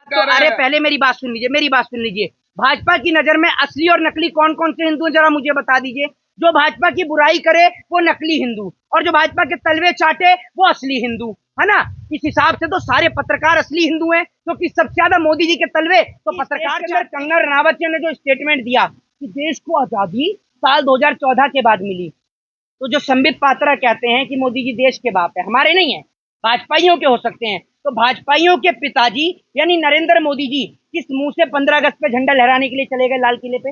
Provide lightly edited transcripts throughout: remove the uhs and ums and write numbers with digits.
तो अरे पहले मेरी बात सुन लीजिए। भाजपा की नजर में असली और नकली कौन कौन से हिंदू हैं, जरा मुझे बता दीजिए। जो भाजपा की बुराई करे वो नकली हिंदू, और जो भाजपा के तलवे चाटे वो असली हिंदू, है ना। इस हिसाब से तो सारे पत्रकार असली हिंदू हैं, क्योंकि सबसे ज्यादा मोदी जी के तलवे तो पत्रकार के अंदर। कंगना रनावत जी ने जो स्टेटमेंट दिया कि देश को आजादी साल 2014 के बाद मिली, तो जो संबित पात्रा कहते हैं कि मोदी जी देश के बाप है, हमारे नहीं है, भाजपाइयों के हो सकते हैं, तो भाजपाइयों के पिताजी यानी नरेंद्र मोदी जी किस मुंह से 15 अगस्त पे झंडा लहराने के लिए चले गए लाल किले पे?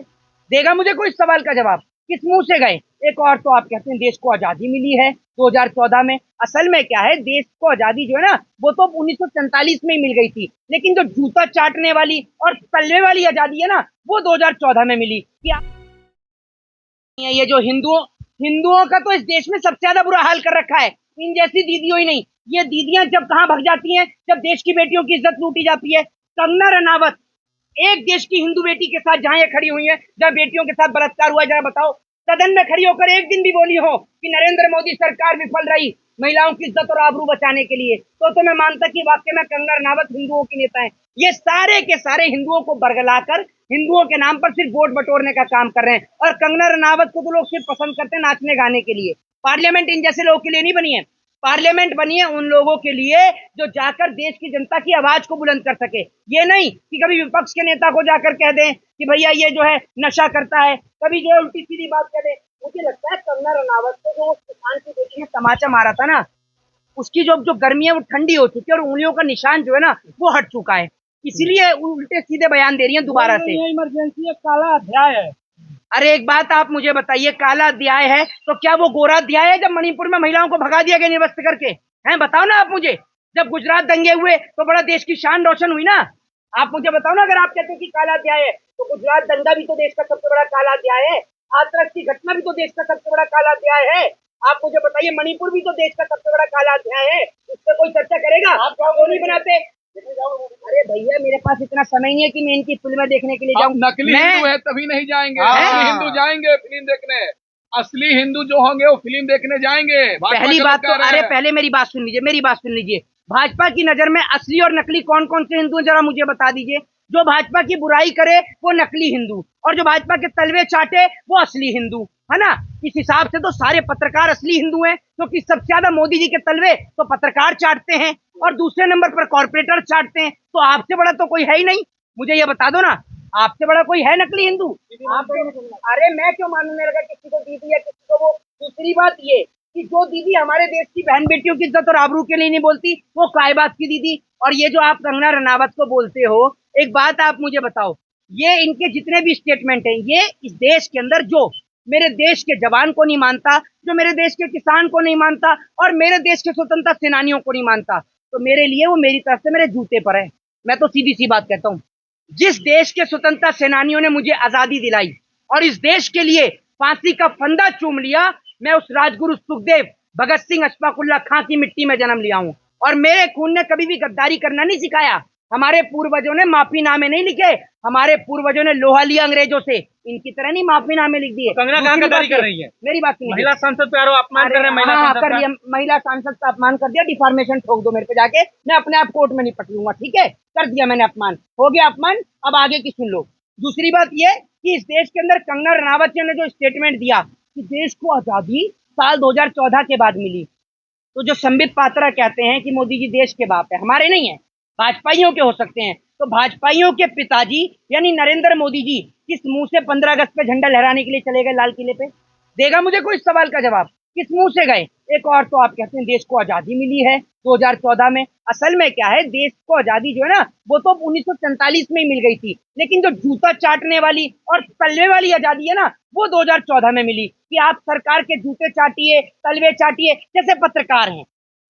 देगा मुझे कोई इस सवाल का जवाब? किस मुंह से गए? एक और तो आप कहते हैं देश को आजादी मिली है 2014 में। असल में क्या है, देश को आजादी जो है ना वो तो 1947 में ही मिल गई थी, लेकिन जो जूता चाटने वाली और तलवे वाली आजादी है ना वो 2014 में मिली। क्या ये जो हिंदुओं का तो इस देश में सबसे ज्यादा बुरा हाल कर रखा है, इन जैसी दीदियों ही नहीं। ये दीदियां जब कहां भग जाती हैं, जब देश की बेटियों की इज्जत लूटी जाती है। कंगना रनावत एक देश की हिंदू बेटी के साथ जहां ये खड़ी हुई है, जहां बेटियों के साथ बलात्कार हुआ, जरा बताओ सदन में खड़ी होकर एक दिन भी बोली हो कि नरेंद्र मोदी सरकार विफल रही महिलाओं की इज्जत और आबरू बचाने के लिए, तो मैं मानता कि वाकई में कंगना रनावत हिंदुओं की नेता है। ये सारे के सारे हिंदुओं को बरगलाकर हिंदुओं के नाम पर सिर्फ वोट बटोरने का काम कर रहे हैं। और कंगना रनावत को तो लोग सिर्फ पसंद करते हैं नाचने गाने के लिए। पार्लियामेंट इन जैसे लोगों के लिए नहीं बनी है, पार्लियामेंट बनी है उन लोगों के लिए जो जाकर देश की जनता की आवाज को बुलंद कर सके। ये नहीं कि कभी विपक्ष के नेता को जाकर कह दें कि भैया ये जो है नशा करता है, कभी जो है उल्टी सीधी बात कह दें। मुझे लगता है कंगना रनावत को जो किसान की बेटी ने तमाचा मारा था ना, उसकी जो गर्मी है वो ठंडी हो चुकी है, और उंगलियों का निशान जो है ना वो हट चुका है, इसीलिए उल्टे सीधे बयान दे रही हैं दोबारा से। इमरजेंसी एक काला अध्याय है। अरे एक बात आप मुझे बताइए, काला अध्याय है तो क्या वो गोरा अध्याय है जब मणिपुर में महिलाओं को भगा दिया गया निरस्त करके? हैं बताओ ना आप मुझे। जब गुजरात दंगे हुए तो बड़ा देश की शान रोशन हुई ना। आप मुझे बताओ ना, अगर आप कहते हैं कि काला अध्याय है तो गुजरात दंगा भी तो देश का सबसे बड़ा काला अध्याय है। हाथरस की घटना भी तो देश का सबसे बड़ा काला अध्याय है। आप मुझे बताइए, मणिपुर भी तो देश का सबसे बड़ा काला अध्याय है, उस पर कोई चर्चा करेगा? आप क्यों नहीं बनाते? अरे भैया मेरे पास इतना समय नहीं है कि मैं इनकी फिल्में देखने के लिए जाऊं। नकली हिंदू है तभी नहीं जाएंगे, असली हिंदू जाएंगे फिल्म देखने। असली हिंदू जो होंगे वो फिल्म देखने जाएंगे। पहली बात तो अरे पहले मेरी बात सुन लीजिए। भाजपा की नजर में असली और नकली कौन कौन से हिंदू हैं, जरा मुझे बता दीजिए। जो भाजपा की बुराई करे वो नकली हिंदू, और जो भाजपा के तलवे चाटे वो असली हिंदू, है ना। इस हिसाब से तो सारे पत्रकार असली हिंदू हैं, क्योंकि सबसे ज्यादा मोदी जी के तलवे तो पत्रकार चाटते हैं, और दूसरे नंबर पर कॉर्पोरेटर चाटते हैं। तो आपसे बड़ा तो कोई है ही नहीं, मुझे ये बता दो ना, आपसे बड़ा कोई है नकली हिंदू? आप अरे मैं क्यों मानने लगा किसी को दीदी या किसी को वो? दूसरी बात ये कि जो दीदी हमारे देश की बहन बेटियों की इज्जत और आबरू के लिए नहीं बोलती वो काय बात की दीदी? और ये जो आप कंगना रनावत को बोलते हो, एक बात आप मुझे बताओ, ये इनके जितने भी स्टेटमेंट हैं, ये इस देश के अंदर जो मेरे देश के जवान को नहीं मानता, जो मेरे देश के किसान को नहीं मानता, और मेरे देश के स्वतंत्रता सेनानियों को नहीं मानता, तो मेरे लिए वो मेरी तरफ से मेरे जूते पर है। मैं तो सीधी सी बात कहता हूँ, जिस देश के स्वतंत्रता सेनानियों ने मुझे आजादी दिलाई और इस देश के लिए फांसी का फंदा चूम लिया, मैं उस राजगुरु सुखदेव भगत सिंह अशफाकुल्ला खां की मिट्टी में जन्म लिया हूं, और मेरे खून ने कभी भी गद्दारी करना नहीं सिखाया। हमारे पूर्वजों ने माफीनामे नहीं लिखे, हमारे पूर्वजों ने लोहा लिया अंग्रेजों से, इनकी तरह नहीं माफीनामे लिख दिए। कंगना कहां गद्दारी कर रही है? मेरी बात सुनिए। महिला सांसद पे आरोप अपमान कर रहे हैं। महिला सांसद का अपमान कर दिया, डिफॉर्मेशन ठोक दो मेरे पे जाके, मैं अपने आप कोर्ट में निपट लूंगा, ठीक है? कर दिया मैंने अपमान, हो गया अपमान, अब आगे की सुन लो। दूसरी बात यह कि इस देश के अंदर कंगना रनावत जी ने जो स्टेटमेंट दिया कि देश को आजादी साल 2014 के बाद मिली, तो जो संबित पात्रा कहते हैं कि मोदी जी देश के बाप है, हमारे नहीं है, भाजपाइयों के हो सकते हैं, तो भाजपाइयों के पिताजी यानी नरेंद्र मोदी जी किस मुंह से 15 अगस्त पे झंडा लहराने के लिए चले गए लाल किले पे? देगा मुझे कोई इस सवाल का जवाब? किस मुंह से गए? एक और तो आप कहते हैं देश को आजादी मिली है 2014 में। असल में क्या है, देश को आजादी जो है ना वो तो 1947 में ही मिल गई थी, लेकिन जो जूता चाटने वाली और तलवे वाली आजादी है ना वो 2014 में मिली। कि आप सरकार के जूते चाटिए, तलवे चाटिए, जैसे पत्रकार हैं,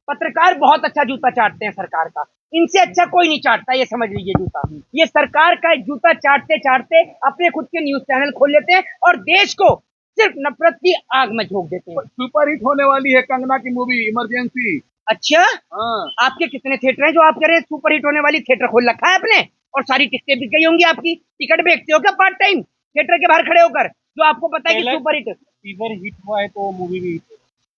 पत्रकार बहुत अच्छा जूता चाटते हैं सरकार का, इनसे अच्छा कोई नहीं चाटता, ये समझ लीजिए जूता। ये सरकार का जूता चाटते चाटते अपने खुद के न्यूज चैनल खोल लेते हैं और देश को सिर्फ नफरत की आग में झोंक देते हैं। सुपर हिट होने वाली है कंगना की मूवी इमरजेंसी। अच्छा, आपके कितने थिएटर हैं जो आप कह रहे हैं सुपर हिट होने वाली? थिएटर खोल रखा है आपने, और सारी टिकटें बिक गई होंगी आपकी। टिकट बेचते हो क्या पार्ट टाइम थिएटर के बाहर खड़े होकर, जो आपको पता है कि सुपर हिट? टीजर हिट हुआ है तो मूवी भी हिट।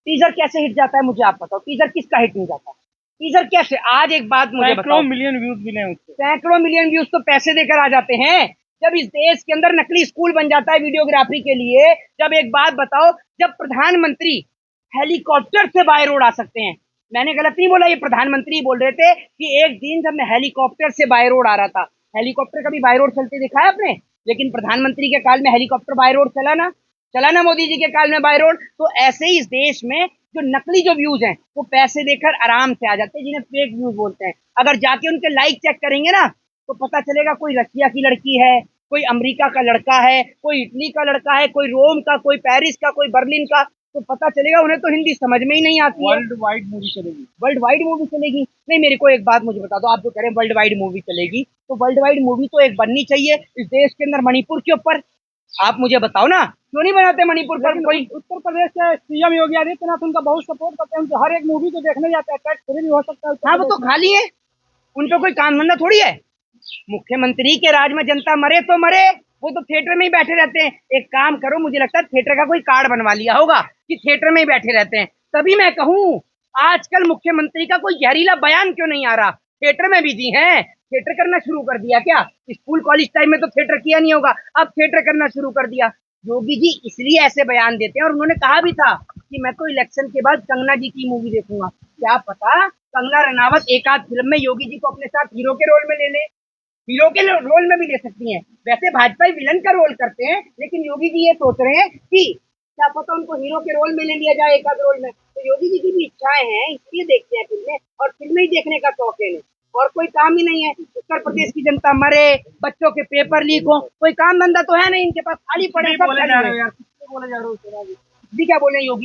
टीजर कैसे हिट जाता है मुझे आप बताओ, टीजर किसका हिट नहीं जाता? ये सर कैसे? आज एक बात मुझे बताओ, मिलियन व्यूज मिले हैं उसको। सैकड़ों मिलियन व्यूज तो पैसे देकर आ जाते हैं। जब इस देश के अंदर नकली स्कूल बन जाता है वीडियोग्राफी के लिए, जब एक बात बताओ, जब प्रधानमंत्री हेलीकॉप्टर से बाय रोड आ सकते हैं, मैंने गलत नहीं बोला, ये प्रधानमंत्री बोल रहे थे कि एक दिन जब मैं हेलीकॉप्टर से बाय रोड आ रहा था, हेलीकॉप्टर कभी बाय रोड चलते दिखा है आपने? लेकिन प्रधानमंत्री के काल में हेलीकॉप्टर बाय रोड चला ना मोदी जी के काल में बाय रोड। तो ऐसे ही इस देश में जो नकली जो व्यूज हैं वो पैसे देकर आराम से आ जाते हैं, जिन्हें फेक व्यूज बोलते हैं। अगर जाके उनके लाइक चेक करेंगे ना तो पता चलेगा कोई रशिया की लड़की है, कोई अमेरिका का लड़का है, कोई इटली का लड़का है, कोई रोम का, कोई पेरिस का, कोई बर्लिन का, तो पता चलेगा उन्हें तो हिंदी समझ में ही नहीं आती है। वर्ल्ड वाइड मूवी चलेगी। वर्ल्ड वाइड मूवी चलेगी? नहीं, मेरे को एक बात मुझे बता दो, आप जो कह रहे हैं वर्ल्ड वाइड मूवी चलेगी, तो वर्ल्ड वाइड मूवी तो एक बननी चाहिए इस देश के अंदर मणिपुर के ऊपर। आप मुझे बताओ ना, क्यों नहीं बनाते मणिपुर पर? कोई उत्तर प्रदेश के सीएम योगी आदित्यनाथ उनका बहुत सपोर्ट करते हैं, उनके हर एक मूवी को देखने जाते हैं, टैक्स फ्री भी हो सकता है। हाँ, वो तो खाली है, उन पे कोई काम धंधा थोड़ी है। मुख्यमंत्री के राज में जनता मरे तो मरे, वो तो थिएटर में ही बैठे रहते हैं। एक काम करो, मुझे लगता है थिएटर का कोई कार्ड बनवा लिया होगा कि थिएटर में ही बैठे रहते हैं। तभी मैं कहूँ आजकल मुख्यमंत्री का कोई जहरीला बयान क्यों नहीं आ रहा? थिएटर में बिजी हैं, थिएटर करना शुरू कर दिया क्या? स्कूल कॉलेज टाइम में तो थिएटर किया नहीं होगा, अब थिएटर करना शुरू कर दिया। योगी जी इसलिए ऐसे बयान देते हैं, और उन्होंने कहा भी था कि मैं तो इलेक्शन के बाद कंगना जी की मूवी देखूंगा। क्या पता कंगना रनावत एक आध फिल्म में योगी जी को अपने साथ हीरो के रोल में ले ले, हीरो के रोल में भी ले सकती हैं। वैसे भाजपा विलन का रोल करते हैं, लेकिन योगी जी ये सोच रहे हैं कि क्या पता उनको हीरो के रोल में ले लिया जाए एक आध रोल में। तो योगी जी की भी इच्छाएं हैं, इसलिए देखते हैं फिल्में, और फिल्में ही देखने का शौक है, और कोई काम ही नहीं है। उत्तर प्रदेश की जनता मरे, बच्चों के पेपर लीक हो, कोई काम धंधा तो है नहीं इनके पास, खाली पड़े सब। बोले जा रहे हो यार, किससे बोले जा रहे हो? भी क्या बोले योगी जी?